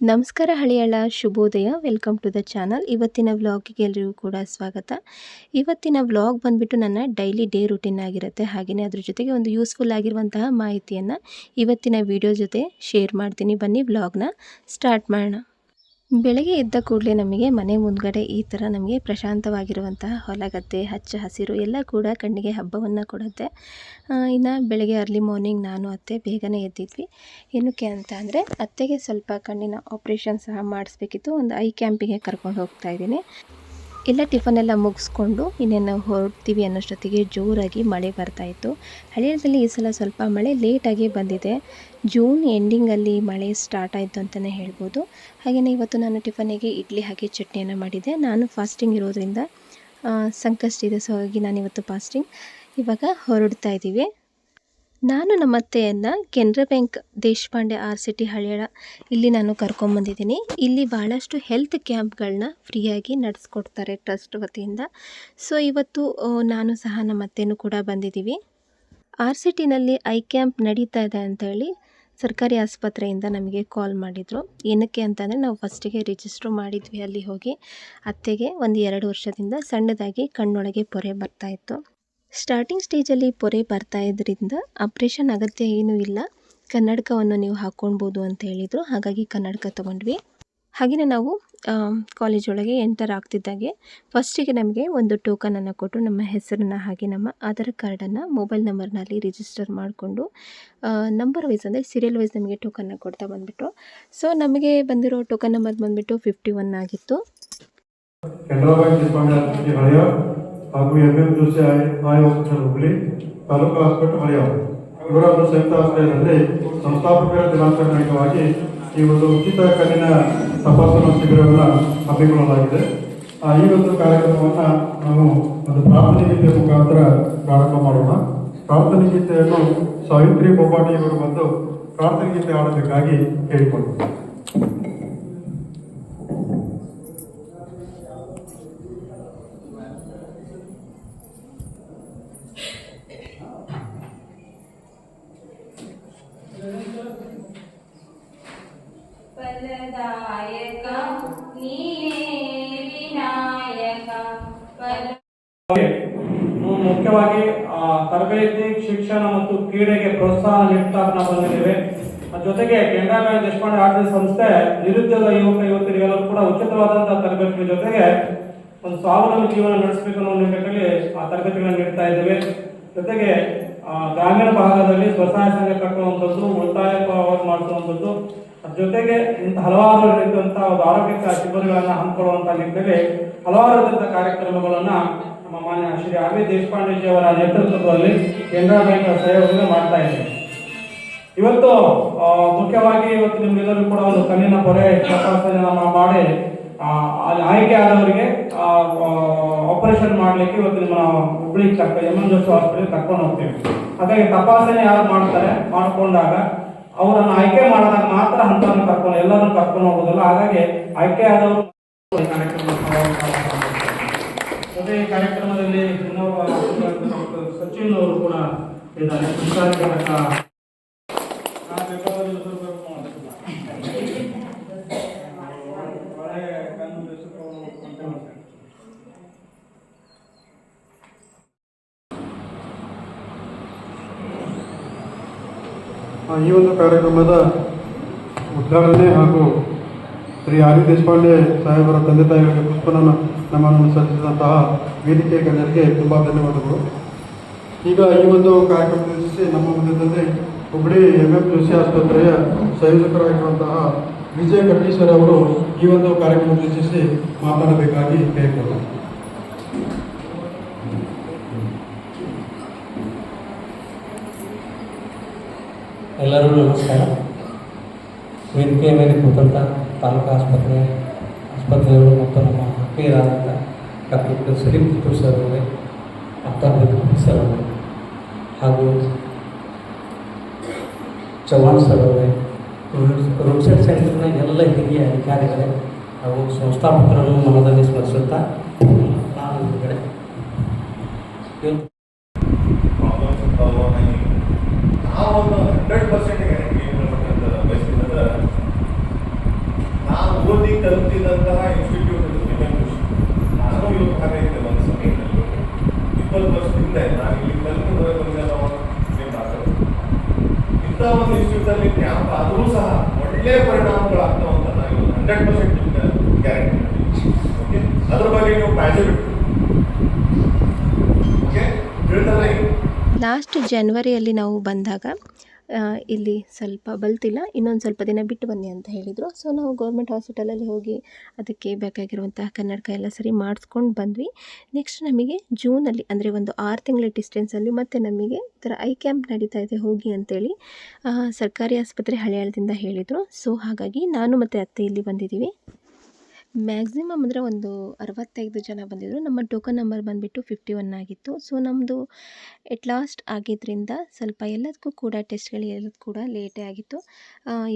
ನಮಸ್ಕಾರ ಹಳಿಯಾಳ ಶುಭೋದಯ. Welcome to the channel. ಇವತ್ತಿನ ವ್ಲಾಗಿಗೆ ಎಲ್ಲರಿಗೂ ಕೂಡ ಸ್ವಾಗತ. ಇವತ್ತಿನ ವ್ಲಾಗ್ ಬಂದುಬಿಟ್ಟು ನನ್ನ ಡೈಲಿ ಡೇ ರೂಟೀನ್ ಆಗಿರುತ್ತೆ. ಹಾಗೆಯೇ ಅದ್ರ ಜೊತೆಗೆ ಒಂದು ಯೂಸ್ಫುಲ್ ಆಗಿರುವಂತಹ ಮಾಹಿತಿಯನ್ನು ಇವತ್ತಿನ ವಿಡಿಯೋ ಜೊತೆ ಶೇರ್ ಮಾಡ್ತೀನಿ. ಬನ್ನಿ ವ್ಲಾಗ್ನ ಸ್ಟಾರ್ಟ್ ಮಾಡೋಣ. ಬೆಳಗ್ಗೆ ಎದ್ದ ಕೂಡಲೇ ನಮಗೆ ಮನೆ ಮುಂದ್ಗಡೆ ಈ ಥರ ನಮಗೆ ಪ್ರಶಾಂತವಾಗಿರುವಂತಹ ಹೊಲಗದ್ದೆ, ಹಚ್ಚ ಹಸಿರು ಎಲ್ಲ ಕೂಡ ಕಣ್ಣಿಗೆ ಹಬ್ಬವನ್ನು ಕೊಡುತ್ತೆ. ಇನ್ನು ಬೆಳಗ್ಗೆ ಅರ್ಲಿ ಮಾರ್ನಿಂಗ್ ನಾನು ಅತ್ತೆ ಬೇಗನೆ ಎದ್ದಿದ್ವಿ. ಏನಕ್ಕೆ ಅಂತ ಅಂದರೆ ಅತ್ತೆಗೆ ಸ್ವಲ್ಪ ಕಣ್ಣಿನ ಆಪ್ರೇಷನ್ ಸಹ ಮಾಡಿಸ್ಬೇಕಿತ್ತು. ಒಂದು ಐ ಕ್ಯಾಂಪಿಗೆ ಕರ್ಕೊಂಡು ಹೋಗ್ತಾ ಇದ್ದೀನಿ. ಎಲ್ಲ ಟಿಫನೆಲ್ಲ ಮುಗಿಸ್ಕೊಂಡು ಇನ್ನೇನು ಹೊರಡ್ತೀವಿ ಅನ್ನೋಷ್ಟೊತ್ತಿಗೆ ಜೋರಾಗಿ ಮಳೆ ಬರ್ತಾಯಿತ್ತು. ಹಳ್ಳಿಯಲ್ಲಿ ಈ ಸಲ ಸ್ವಲ್ಪ ಮಳೆ ಲೇಟಾಗಿ ಬಂದಿದೆ. ಜೂನ್ ಎಂಡಿಂಗಲ್ಲಿ ಮಳೆ ಸ್ಟಾರ್ಟ್ ಆಯಿತು ಅಂತಲೇ ಹೇಳ್ಬೋದು. ಹಾಗೆಯೇ ಇವತ್ತು ನಾನು ಟಿಫನಿಗೆ ಇಡ್ಲಿ ಹಾಕಿ ಚಟ್ನಿಯನ್ನು ಮಾಡಿದ್ದೆ. ನಾನು ಫಾಸ್ಟಿಂಗ್ ಇರೋದ್ರಿಂದ ಸಂಕಷ್ಟ ಇದೆ, ಸೊ ಹಾಗಾಗಿ ನಾನಿವತ್ತು ಫಾಸ್ಟಿಂಗ್. ಇವಾಗ ಹೊರಡ್ತಾ ಇದ್ದೀವಿ. ನಾನು ನಮ್ಮ ಅತ್ತೆಯನ್ನು ಕೆನರಾ ಬ್ಯಾಂಕ್ ದೇಶಪಾಂಡೆ RCT ಹಳ್ಯಾಳ ಇಲ್ಲಿ ನಾನು ಕರ್ಕೊಂಬಂದಿದ್ದೀನಿ. ಇಲ್ಲಿ ಭಾಳಷ್ಟು ಹೆಲ್ತ್ ಕ್ಯಾಂಪ್ಗಳನ್ನ ಫ್ರೀಯಾಗಿ ನಡೆಸ್ಕೊಡ್ತಾರೆ ಟ್ರಸ್ಟ್ ವತಿಯಿಂದ. ಸೊ ಇವತ್ತು ನಾನು ಸಹ ನಮ್ಮ ಅತ್ತೆನೂ ಕೂಡ ಬಂದಿದ್ದೀವಿ. RCTನಲ್ಲಿ ಐ ಕ್ಯಾಂಪ್ ನಡೀತಾ ಇದೆ ಅಂತೇಳಿ ಸರ್ಕಾರಿ ಆಸ್ಪತ್ರೆಯಿಂದ ನಮಗೆ ಕಾಲ್ ಮಾಡಿದರು. ಏನಕ್ಕೆ ಅಂತಂದರೆ ನಾವು ಫಸ್ಟಿಗೆ ರಿಜಿಸ್ಟ್ರ್ ಮಾಡಿದ್ವಿ ಅಲ್ಲಿ ಹೋಗಿ. ಅತ್ತೆಗೆ ಒಂದು 2 ವರ್ಷದಿಂದ ಸಣ್ಣದಾಗಿ ಕಣ್ಣೊಳಗೆ ಪೊರೆ ಬರ್ತಾಯಿತ್ತು. ಸ್ಟಾರ್ಟಿಂಗ್ ಸ್ಟೇಜಲ್ಲಿ ಪೊರೆ ಬರ್ತಾ ಇದ್ದರಿಂದ ಆಪ್ರೇಷನ್ ಅಗತ್ಯ ಏನೂ ಇಲ್ಲ, ಕನ್ನಡಕವನ್ನು ನೀವು ಹಾಕ್ಕೊಳ್ಬೋದು ಅಂತ ಹೇಳಿದರು. ಹಾಗಾಗಿ ಕನ್ನಡಕ ತೊಗೊಂಡ್ವಿ. ಹಾಗೆಯೇ ನಾವು ಕಾಲೇಜ್ ಒಳಗೆ ಎಂಟರ್ ಆಗ್ತಿದ್ದಾಗೆ ಫಸ್ಟಿಗೆ ನಮಗೆ ಒಂದು ಟೋಕನನ್ನು ಕೊಟ್ಟು ನಮ್ಮ ಹೆಸರನ್ನು ಹಾಗೆ ನಮ್ಮ ಆಧಾರ್ ಕಾರ್ಡನ್ನು ಮೊಬೈಲ್ ನಂಬರ್ನಲ್ಲಿ ರಿಜಿಸ್ಟರ್ ಮಾಡಿಕೊಂಡು ನಂಬರ್ ವೈಸ್ ಅಂದರೆ ಸೀರಿಯಲ್ ವೈಸ್ ನಮಗೆ ಟೋಕನ್ನ ಕೊಡ್ತಾ ಬಂದುಬಿಟ್ಟು. ಸೊ ನಮಗೆ ಬಂದಿರೋ ಟೋಕನ್ ನಂಬರ್ ಬಂದುಬಿಟ್ಟು 51 ಆಗಿತ್ತು. ಹಾಗೂ MMJC I hospital Hubli, taluk hospital Haliyal ಇವರ ಒಂದು ಸಂಯುಕ್ತ ಆಶ್ರಯದಲ್ಲಿ ಸಂಸ್ಥಾಪಕರ ದಿನಾಚರಣೆ ಅಂಗವಾಗಿ ಈ ಒಂದು ಉಚಿತ ಕಣ್ಣಿನ ತಪಾಸಣಾ ಶಿಬಿರವನ್ನು ಹಮ್ಮಿಕೊಳ್ಳಲಾಗಿದೆ. ಈ ಒಂದು ಕಾರ್ಯಕ್ರಮವನ್ನು ನಾವು ಒಂದು ಪ್ರಾರ್ಥನೆ ಗೀತೆಯ ಮುಖಾಂತರ ಪ್ರಾರಂಭ ಮಾಡೋಣ. ಪ್ರಾರ್ಥನೆ ಗೀತೆಯನ್ನು ಸಾವಿತ್ರಿ ಬೊಬ್ಬಾಣಿ ಇವರು ಬಂದು ಪ್ರಾರ್ಥನೆ ಗೀತೆ ಆಡಬೇಕಾಗಿ ಕೇಳಿಕೊಂಡು. ಮುಖ್ಯವಾಗಿ ತರಬೇತಿ, ಶಿಕ್ಷಣ ಮತ್ತು ಕ್ರೀಡೆಗೆ ಪ್ರೋತ್ಸಾಹ ನೀಡುತ್ತಾ ನಾವು ಬಂದಿದ್ದೇವೆ. ಜೊತೆಗೆ ಕೆನರಾ ಬ್ಯಾಂಕ್ ದೇಶಪಾಂಡೆ RCT ಸಂಸ್ಥೆ ನಿರುದ್ಯೋಗ ಯುವಕರಿಗೆಲ್ಲರೂ ಕೂಡ ಉಚಿತವಾದಂತಹ ತರಬೇತಿ ಜೊತೆಗೆ ಒಂದು ಸ್ವಾವಲಂಬಿ ಜೀವನ ನಡೆಸಬೇಕು ಅನ್ನೋ ನಿಟ್ಟಿನಲ್ಲಿ ಆ ತರಬೇತಿಗಳನ್ನು ನೀಡ್ತಾ ಇದ್ದೇವೆ. ಜೊತೆಗೆ ಗ್ರಾಮೀಣ ಭಾಗದಲ್ಲಿ ಸ್ವಸಹಾಯ ಸಂಘ ಕಟ್ಟುವಂಥದ್ದು, ಉಳಿತಾಯ ಮಾಡಿಸುವಂಥದ್ದು, ಜೊತೆಗೆ ಇಂಥ ಹಲವಾರು ರೀತಿಯಂತಹ ಒಂದು ಆರೋಗ್ಯ ಶಿಬಿರಗಳನ್ನು ಹಮ್ಮಿಕೊಳ್ಳುವಂಥ ನಿಟ್ಟಿನಲ್ಲಿ ಹಲವಾರು ರೀತಿಯ ಕಾರ್ಯಕ್ರಮಗಳನ್ನು ನಮ್ಮ ಮಾನ್ಯ ಶ್ರೀ RV ದೇಶಪಾಂಡೆಜಿ ಅವರ ನೇತೃತ್ವದಲ್ಲಿ ಕೆನರಾ ಬ್ಯಾಂಕ್ ಸಹಯೋಗದಿಂದ ಮಾಡ್ತಾ ಇದ್ದೇವೆ. ಇವತ್ತು ಮುಖ್ಯವಾಗಿ ನಿಮ್ಗೆಲ್ಲರೂ ಕೂಡ ಒಂದು ಕಣ್ಣಿನ ಪೊರೆ ತಪಾಸಣೆಯನ್ನು ಮಾಡಿ ಆಯ್ಕೆ ಆದವರಿಗೆ ಆಪರೇಷನ್ ಮಾಡಲಿಕ್ಕೆ ಇವತ್ತು ನಿಮ್ಮ ಹುಬ್ಳಿ MMJC ಹಾಸ್ಪಿಟಲ್ ಕರ್ಕೊಂಡು ಹೋಗ್ತೀವಿ. ಹಾಗಾಗಿ ತಪಾಸಣೆ ಯಾರು ಮಾಡ್ತಾರೆ ಮಾಡಿಕೊಂಡಾಗ ಅವರನ್ನು ಆಯ್ಕೆ ಮಾಡಿದಾಗ ಮಾತ್ರ ಹಂತವನ್ನು ಕರ್ಕೊಂಡು ಎಲ್ಲರನ್ನು ಕರ್ಕೊಂಡು ಹೋಗೋದಿಲ್ಲ. ಹಾಗಾಗಿ ಆಯ್ಕೆ ಆದವರು ಜೊತೆ ಈ ಕಾರ್ಯಕ್ರಮದಲ್ಲಿ ಇನ್ನೊಬ್ಬ ಸಚಿನ್ ಅವರು ಕೂಡ ಇದ್ದಾರೆ. ಈ ಒಂದು ಕಾರ್ಯಕ್ರಮದ ಉದ್ಘಾಟನೆ ಹಾಗೂ ಶ್ರೀ RV ದೇಶಪಾಂಡೆ ಸಾಹೇಬರ ತಂದೆ ತಾಯಿಗಳಿಗೆ ನಮ್ಮನ್ನು ಸಲ್ಲಿಸಿದಂತಹ ವೇದಿಕೆ ಗಣ್ಯರಿಗೆ ತುಂಬ ಧನ್ಯವಾದಗಳು. ಈಗ ಈ ಒಂದು ಕಾರ್ಯಕ್ರಮದಲ್ಲಿ ನಮ್ಮ ಮಧ್ಯದಲ್ಲಿ ಹುಬ್ಳಿ MMJC ಆಸ್ಪತ್ರೆಯ ಸಂಯೋಜಕರಾಗಿರುವಂತಹ ವಿಜಯ ಕಟ್ಟೀಶ್ವರ ಅವರು ಈ ಒಂದು ಕಾರ್ಯಕ್ರಮ ಉದ್ದೇಶಿಸಿ ಮಾತನಾಡಬೇಕಾಗಿ ಕೇಳಿಕೊಳ್ಳುತ್ತಾರೆ. ಎಲ್ಲರಿಗೂ ನಮಸ್ಕಾರ. ವೇದಿಕೆಯ ಮೇಲೆ ಕೂತಂಥ ತಾಲೂಕು ಆಸ್ಪತ್ರೆಯವರು ಮತ್ತು ನಮ್ಮ ಆತ್ಮೀಯರಾದಂಥ ಡಾಕ್ಟರ್ ಸಲೀಂ ಪುತ್ತೂರ್ ಸರ್ ಅವರೇ, ಸರ್ ಅವರೇ ಹಾಗೂ ಚವ್ಹಾಣ್ ಸರ್ ಅವರೇ, ರೋಡ್ಸೈಡ್ ಸೆಂಟರ್ನ ಎಲ್ಲ ಹಿರಿಯ ಅಧಿಕಾರಿಗಳೇ ಹಾಗೂ ಸಂಸ್ಥಾಪಕರನ್ನು ಮನದಲ್ಲಿ ಸ್ಮರಿಸುತ್ತಾ ನಾನು ಈ ಕಡೆ ಓದಿ ಕಲಿತಿದ್ದಂತಹ ಇನ್ಸ್ಟಿಟ್ಯೂಟ್ ನಾನು ಇವತ್ತು ಭಾಗ ಇದ್ದೆ ಒಂದು ಸಮಯದಲ್ಲಿ 20 ವರ್ಷದಿಂದ ನಾನು ಇಲ್ಲಿ ಕಲಿತು ಬಂದ ಮಾತಾಡೋದು ಇಂಥ ಒಂದು ಇನ್ಸ್ಟಿಟ್ಯೂಟಲ್ಲಿ ಕ್ಯಾಂಪ್ ಆದರೂ ಸಹ ಒಳ್ಳೆಯ ಪರಿಣಾಮಗಳಾಗ್ತಾವ ಅಂತ ನಾನು 100% ಗ್ಯಾರಂಟಿ ಓಕೆ ಅದ್ರ ಬಗ್ಗೆ ನೀವು ಕಾಳಜಿ ಬಿಟ್ಟು ಓಕೆ ತಿಳಿದಲ್ಲ ಈಗ ಲಾಸ್ಟ್ ಜನವರಿಯಲ್ಲಿ ನಾವು ಬಂದಾಗ ಇಲ್ಲಿ ಸ್ವಲ್ಪ ಬಲ್ತಿಲ್ಲ, ಇನ್ನೊಂದು ಸ್ವಲ್ಪ ದಿನ ಬಿಟ್ಟು ಬನ್ನಿ ಅಂತ ಹೇಳಿದರು. ಸೊ ನಾವು ಗೌರ್ಮೆಂಟ್ ಹಾಸ್ಪಿಟಲಲ್ಲಿ ಹೋಗಿ ಅದಕ್ಕೆ ಬೇಕಾಗಿರುವಂತಹ ಕನ್ನಡಕ ಎಲ್ಲ ಸರಿ ಮಾಡಿಸ್ಕೊಂಡು ಬಂದ್ವಿ. ನೆಕ್ಸ್ಟ್ ನಮಗೆ ಜೂನಲ್ಲಿ ಅಂದರೆ ಒಂದು 6 ತಿಂಗಳ ಡಿಸ್ಟೆನ್ಸಲ್ಲಿ ಮತ್ತೆ ನಮಗೆ ಈ ಥರ ಐ ಕ್ಯಾಂಪ್ ನಡೀತಾ ಇದೆ ಹೋಗಿ ಅಂತೇಳಿ ಸರ್ಕಾರಿ ಆಸ್ಪತ್ರೆ ಹಳಿಯಾಳದಿಂದ ಹೇಳಿದರು. ಸೊ ಹಾಗಾಗಿ ನಾನು ಮತ್ತು ಅತ್ತೆ ಇಲ್ಲಿ ಬಂದಿದ್ದೀವಿ. ಮ್ಯಾಕ್ಸಿಮಮ್ ಅಂದರೆ ಒಂದು 65 ಜನ ಬಂದಿದ್ದರು. ನಮ್ಮ ಟೋಕನ್ ನಂಬರ್ ಬಂದುಬಿಟ್ಟು 51 ಆಗಿತ್ತು. ಸೊ ನಮ್ಮದು ಎಟ್ ಲಾಸ್ಟ್ ಆಗಿದ್ದರಿಂದ ಸ್ವಲ್ಪ ಎಲ್ಲದಕ್ಕೂ ಕೂಡ ಟೆಸ್ಟ್ಗಳು ಎಲ್ಲದೂ ಕೂಡ ಲೇಟೇ ಆಗಿತ್ತು.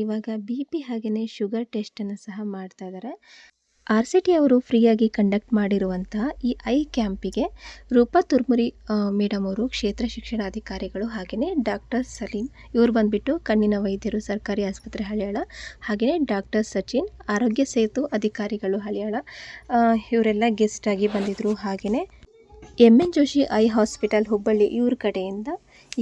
ಇವಾಗ BP ಹಾಗೆಯೇ ಶುಗರ್ ಟೆಸ್ಟನ್ನು ಸಹ ಮಾಡ್ತಾಯಿದ್ದಾರೆ. RCT ಅವರು ಫ್ರೀಯಾಗಿ ಕಂಡಕ್ಟ್ ಮಾಡಿರುವಂತಹ ಈ ಐ ಕ್ಯಾಂಪಿಗೆ ರೂಪಾ ತುರ್ಮುರಿ ಮೇಡಮ್ ಅವರು ಕ್ಷೇತ್ರ ಶಿಕ್ಷಣಾಧಿಕಾರಿಗಳು ಹಾಗೆಯೇ ಡಾಕ್ಟರ್ ಸಲೀಂ ಇವರು ಬಂದುಬಿಟ್ಟು ಕಣ್ಣಿನ ವೈದ್ಯರು ಸರ್ಕಾರಿ ಆಸ್ಪತ್ರೆ ಹಳಿಯಾಳ, ಹಾಗೆಯೇ ಡಾಕ್ಟರ್ ಸಚಿನ್ ಆರೋಗ್ಯ ಸೇತು ಅಧಿಕಾರಿಗಳು ಹಳಿಯಾಳ ಇವರೆಲ್ಲ ಗೆಸ್ಟಾಗಿ ಬಂದಿದ್ದರು. ಹಾಗೆಯೇ MN Joshi I hospital Hubballi ಇವ್ರ ಕಡೆಯಿಂದ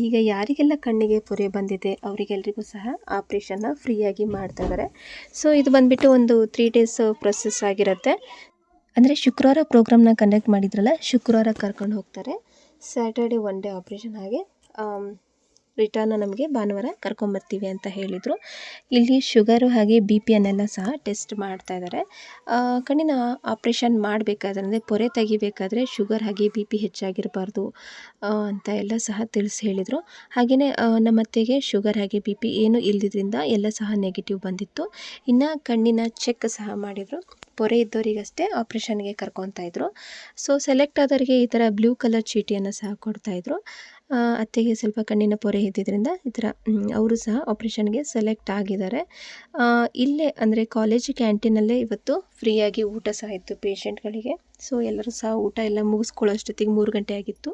ಈಗ ಯಾರಿಗೆಲ್ಲ ಕಣ್ಣಿಗೆ ಪೊರೆ ಬಂದಿದೆ ಅವರಿಗೆಲ್ಲರಿಗೂ ಸಹ ಆಪ್ರೇಷನ್ನ ಫ್ರೀಯಾಗಿ ಮಾಡ್ತಾ ಇದ್ದಾರೆ. ಸೊ ಇದು ಬಂದುಬಿಟ್ಟು ಒಂದು 3 ಡೇಸ್ ಪ್ರೊಸೆಸ್ ಆಗಿರುತ್ತೆ. ಅಂದರೆ ಶುಕ್ರವಾರ ಪ್ರೋಗ್ರಾಮ್ನ ಕಂಡಕ್ಟ್ ಮಾಡಿದ್ರಲ್ಲ, ಶುಕ್ರವಾರ ಕರ್ಕೊಂಡು ಹೋಗ್ತಾರೆ. ಸ್ಯಾಟರ್ಡೆ 1 ಡೇ ಆಪ್ರೇಷನ್, ಹಾಗೆ ರಿಟರ್ನ್ ನಮಗೆ ಭಾನುವಾರ ಕರ್ಕೊಂಬರ್ತೀವಿ ಅಂತ ಹೇಳಿದರು. ಇಲ್ಲಿ ಶುಗರು ಹಾಗೆ BPಯನ್ನೆಲ್ಲ ಸಹ ಟೆಸ್ಟ್ ಮಾಡ್ತಾ ಇದ್ದಾರೆ. ಕಣ್ಣಿನ ಆಪ್ರೇಷನ್ ಮಾಡಬೇಕಾದ್ರೆ ಅಂದರೆ ಪೊರೆ ತೆಗಿಬೇಕಾದ್ರೆ ಶುಗರ್ ಹಾಗೆ BP ಹೆಚ್ಚಾಗಿರಬಾರ್ದು ಅಂತ ಎಲ್ಲ ಸಹ ತಿಳಿಸಿ ಹೇಳಿದರು. ಹಾಗೆಯೇ ನಮ್ಮ ಅತ್ತೆಗೆ ಶುಗರ್ ಹಾಗೆ BP ಏನು ಇಲ್ಲದ್ರಿಂದ ಎಲ್ಲ ಸಹ ನೆಗೆಟಿವ್ ಬಂದಿತ್ತು. ಇನ್ನು ಕಣ್ಣಿನ ಚೆಕ್ ಸಹ ಮಾಡಿದರು. ಪೊರೆ ಇದ್ದವರಿಗಷ್ಟೇ ಆಪ್ರೇಷನ್ಗೆ ಕರ್ಕೊತಾಯಿದ್ರು. ಸೊ ಸೆಲೆಕ್ಟ್ ಆದವರಿಗೆ ಈ ಥರ ಬ್ಲೂ ಕಲರ್ ಚೀಟಿಯನ್ನು ಸಹ ಕೊಡ್ತಾಯಿದ್ರು. ಅತ್ತೆಗೆ ಸ್ವಲ್ಪ ಕಣ್ಣಿನ ಪೊರೆ ಇದ್ದಿದ್ದರಿಂದ ಈ ಥರ ಅವರು ಸಹ ಆಪ್ರೇಷನ್ಗೆ ಸೆಲೆಕ್ಟ್ ಆಗಿದ್ದಾರೆ. ಇಲ್ಲೇ ಅಂದರೆ ಕಾಲೇಜ್ ಕ್ಯಾಂಟೀನಲ್ಲೇ ಇವತ್ತು ಫ್ರೀಯಾಗಿ ಊಟ ಸಹ ಇತ್ತು ಪೇಷಂಟ್ಗಳಿಗೆ. ಸೊ ಎಲ್ಲರೂ ಸಹ ಊಟ ಎಲ್ಲ ಮುಗಿಸ್ಕೊಳ್ಳೋಷ್ಟೊತ್ತಿಗೆ 3 ಗಂಟೆ ಆಗಿತ್ತು.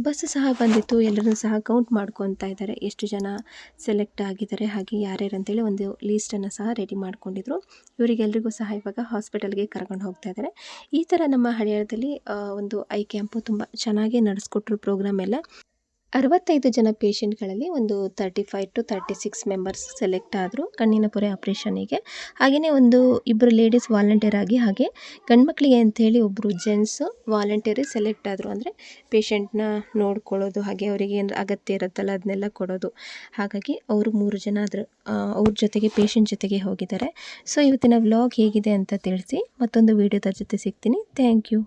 ಬಸ್ ಸಹ ಬಂದಿತ್ತು. ಎಲ್ಲರೂ ಸಹ ಕೌಂಟ್ ಮಾಡ್ಕೊತಾ ಇದ್ದಾರೆ ಎಷ್ಟು ಜನ ಸೆಲೆಕ್ಟ್ ಆಗಿದ್ದಾರೆ ಹಾಗೆ ಯಾರ್ಯಾರು ಅಂತೇಳಿ ಒಂದು ಲೀಸ್ಟನ್ನು ಸಹ ರೆಡಿ ಮಾಡ್ಕೊಂಡಿದ್ರು. ಇವರಿಗೆಲ್ರಿಗೂ ಸಹ ಇವಾಗ ಹಾಸ್ಪಿಟಲ್ಗೆ ಕರ್ಕೊಂಡು ಹೋಗ್ತಾ ಇದ್ದಾರೆ. ಈ ಥರ ನಮ್ಮ ಹಳಿಯಾಳದಲ್ಲಿ ಒಂದು ಐ ಕ್ಯಾಂಪು ತುಂಬ ಚೆನ್ನಾಗಿ ನಡೆಸ್ಕೊಟ್ರು ಪ್ರೋಗ್ರಾಮ್ ಎಲ್ಲ. 65 ಜನ ಪೇಷಂಟ್ಗಳಲ್ಲಿ ಒಂದು 35 to 36 ಮೆಂಬರ್ಸ್ ಸೆಲೆಕ್ಟ್ ಆದರು ಕಣ್ಣಿನ ಪೊರೆ ಆಪ್ರೇಷನಿಗೆ. ಹಾಗೆಯೇ ಒಂದು 2 ಲೇಡೀಸ್ ವಾಲಂಟಿಯರ್ ಆಗಿ, ಹಾಗೆ ಗಂಡ್ಮಕ್ಳಿಗೆ ಅಂಥೇಳಿ ಒಬ್ಬರು ಜೆಂಟ್ಸು ವಾಲಂಟಿಯರಿ ಸೆಲೆಕ್ಟ್ ಆದರು. ಅಂದರೆ ಪೇಷಂಟ್ನ ನೋಡ್ಕೊಳ್ಳೋದು ಹಾಗೆ ಅವರಿಗೆ ಏನು ಅಗತ್ಯ ಇರುತ್ತಲ್ಲ ಅದನ್ನೆಲ್ಲ ಕೊಡೋದು. ಹಾಗಾಗಿ ಅವರು 3 ಜನ ಅವ್ರ ಜೊತೆಗೆ ಪೇಷಂಟ್ ಜೊತೆಗೆ ಹೋಗಿದ್ದಾರೆ. ಸೊ ಇವತ್ತಿನ ವ್ಲಾಗ್ ಹೇಗಿದೆ ಅಂತ ತಿಳಿಸಿ. ಮತ್ತೊಂದು ವೀಡಿಯೋದ ಜೊತೆ ಸಿಗ್ತೀನಿ. Thank you.